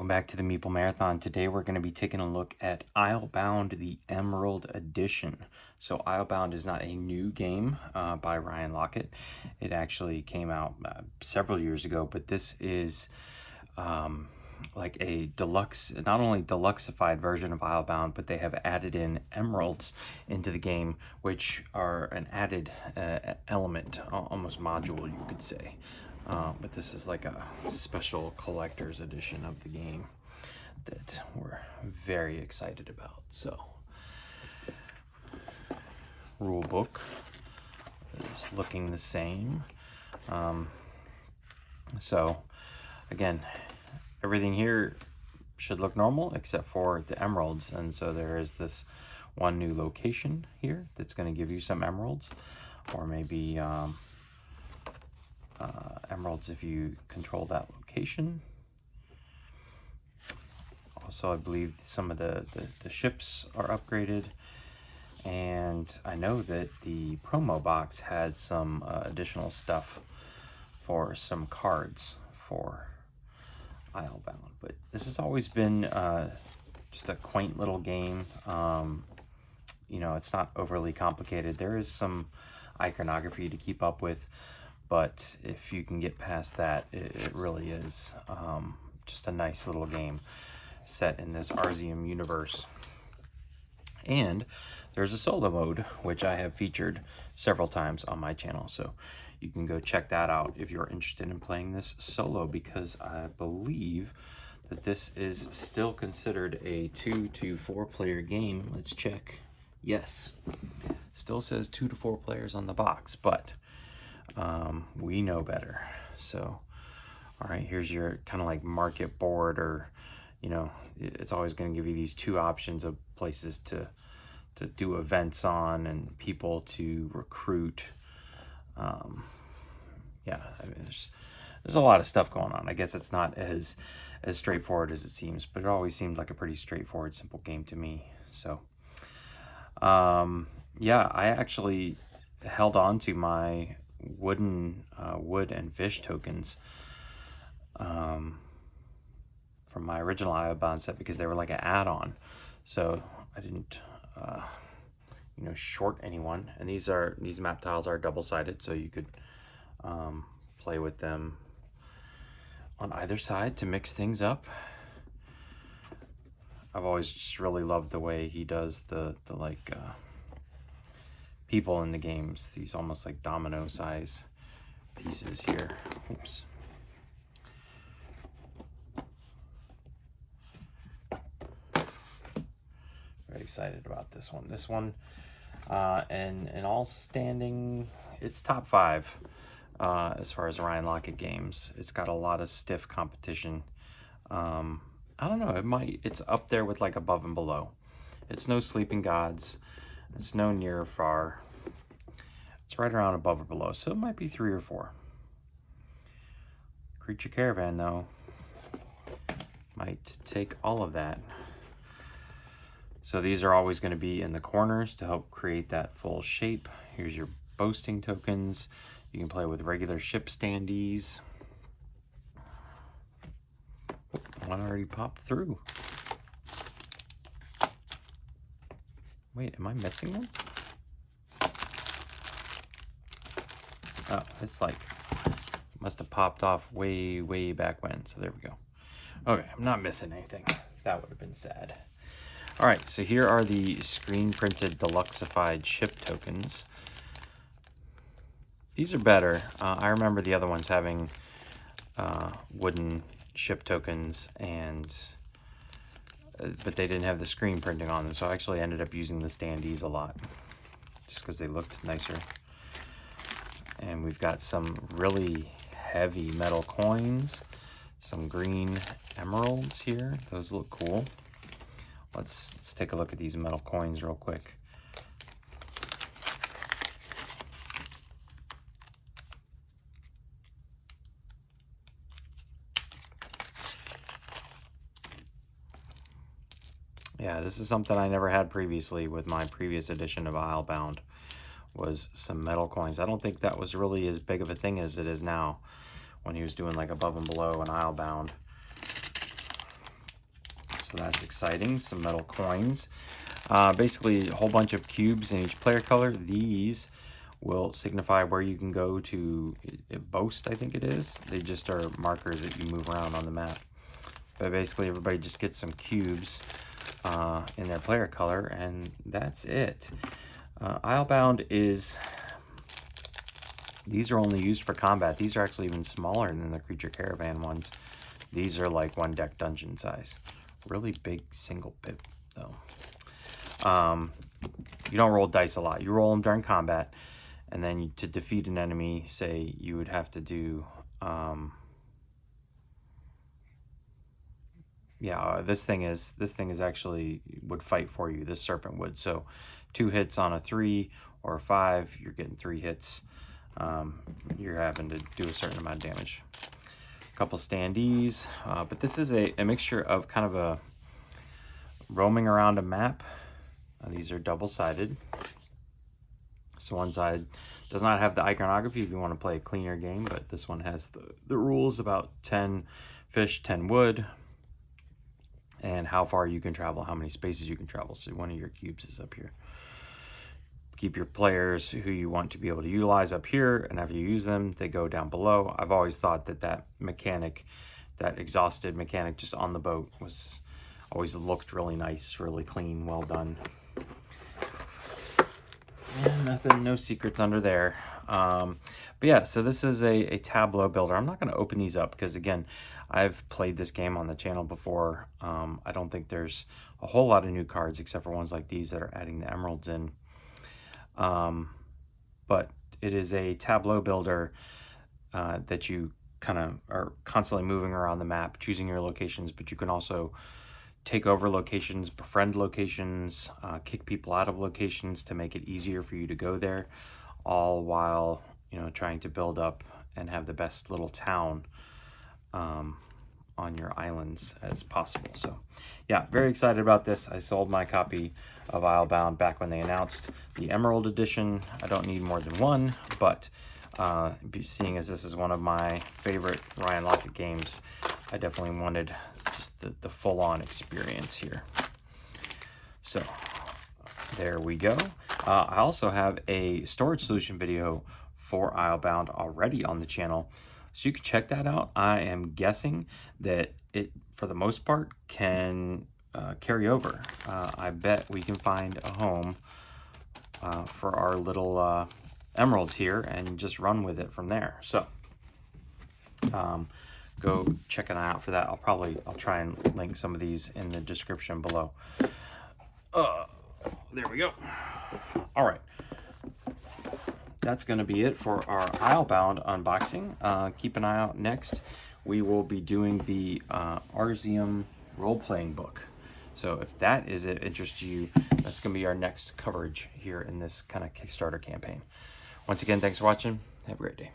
back to the Meeple Marathon. Today we're going to be taking a look at Islebound, the Emerald Edition. So Islebound is not a new game by Ryan Laukat. It actually came out several years ago, but this is like a deluxe, not only deluxeified version of Islebound, but they have added in emeralds into the game, which are an added element, almost module, you could say. But this is like a special collector's edition of the game that we're very excited about. So, rule book is looking the same. So, again, everything here should look normal except for the emeralds. And so there is this one new location here that's going to give you some emeralds, or maybe emeralds if you control that location. Also, I believe some of the ships are upgraded, and I know that the promo box had some additional stuff for some cards for Islebound. But this has always been just a quaint little game. You know, it's not overly complicated. There is some iconography to keep up with, but if you can get past that, it really is just a nice little game set in this Arzium universe. And there's a solo mode, which I have featured several times on my channel, so you can go check that out if you're interested in playing this solo, because I believe that this is still considered a 2 to 4 player game. Let's check. Yes, still says 2 to 4 players on the box, but we know better. So, all right, here's your kind of like market board, or, you know, it's always going to give you these two options of places to do events on and people to recruit. Yeah, I mean, there's a lot of stuff going on. I guess it's not as straightforward as it seems, but it always seemed like a pretty straightforward, simple game to me. So, yeah, I actually held on to my wood and fish tokens from my original Islebound set because they were like an add-on, so I didn't you know, short anyone. And these map tiles are double-sided, so you could play with them on either side to mix things up. I've always just really loved the way he does the like people in the games, these almost like domino size pieces here. Oops. Very excited about this one. This one, and all standing, it's top 5 as far as Ryan Laukat games. It's got a lot of stiff competition. I don't know, it's up there with like above and below. It's no Sleeping Gods. It's no Near or Far. It's right around above or below, so it might be 3 or 4. Creature Caravan, though, might take all of that. So these are always going to be in the corners to help create that full shape. Here's your boasting tokens. You can play with regular ship standees. One already popped through. Wait, am I missing one? Oh, it's like, must have popped off way back when. So there we go. Okay, I'm not missing anything. That would have been sad. All right, so here are the screen printed deluxeified ship tokens. These are better. I remember the other ones having wooden ship tokens, and but they didn't have the screen printing on them, so I actually ended up using the standees a lot just because they looked nicer. And we've got some really heavy metal coins, some green emeralds here. Those look cool. Let's take a look at these metal coins real quick. Yeah, this is something I never had previously with my previous edition of Islebound, was some metal coins. I don't think that was really as big of a thing as it is now when he was doing like above and below and Islebound. So that's exciting. Some metal coins. Basically, a whole bunch of cubes in each player color. These will signify where you can go to boast, I think it is. They just are markers that you move around on the map. But basically, everybody just gets some cubes in their player color, and that's it. Islebound is... These are only used for combat. These are actually even smaller than the Creature Caravan ones. These are like 1 deck dungeon size. Really big single pip, though. You don't roll dice a lot. You roll them during combat, and then to defeat an enemy, say you would have to do... this thing is actually would fight for you. This serpent would. So 2 hits on a 3 or a 5, you're getting 3 hits. You're having to do a certain amount of damage. A couple standees, but this is a mixture of kind of a roaming around a map. These are double-sided. So one side does not have the iconography if you want to play a cleaner game, but this one has the rules about 10 fish, 10 wood, and how far you can travel, how many spaces you can travel. So one of your cubes is up here. Keep your players who you want to be able to utilize up here, and after you use them, they go down below. I've always thought that mechanic, that exhausted mechanic just on the boat, was always looked really nice, really clean, well done. And nothing, no secrets under there. But yeah, so this is a Tableau builder. I'm not going to open these up because, again, I've played this game on the channel before. I don't think there's a whole lot of new cards except for ones like these that are adding the emeralds in. But it is a Tableau builder that you kind of are constantly moving around the map, choosing your locations, but you can also take over locations, befriend locations, kick people out of locations to make it easier for you to go there, all while, you know, trying to build up and have the best little town on your islands as possible. So yeah, very excited about this. I sold my copy of Islebound back when they announced the Emerald Edition. I don't need more than one, but seeing as this is one of my favorite Ryan Laukat games, I definitely wanted just the full-on experience here. So there we go. I also have a storage solution video for Islebound already on the channel, so you can check that out. I am guessing that it, for the most part, can carry over. I bet we can find a home for our little emeralds here and just run with it from there. So go check an eye out for that. I'll try and link some of these in the description below. There we go. All right. That's going to be it for our Islebound unboxing. Keep an eye out next. We will be doing the Arzium role-playing book. So if that is of interest to you, that's going to be our next coverage here in this kind of Kickstarter campaign. Once again, thanks for watching. Have a great day.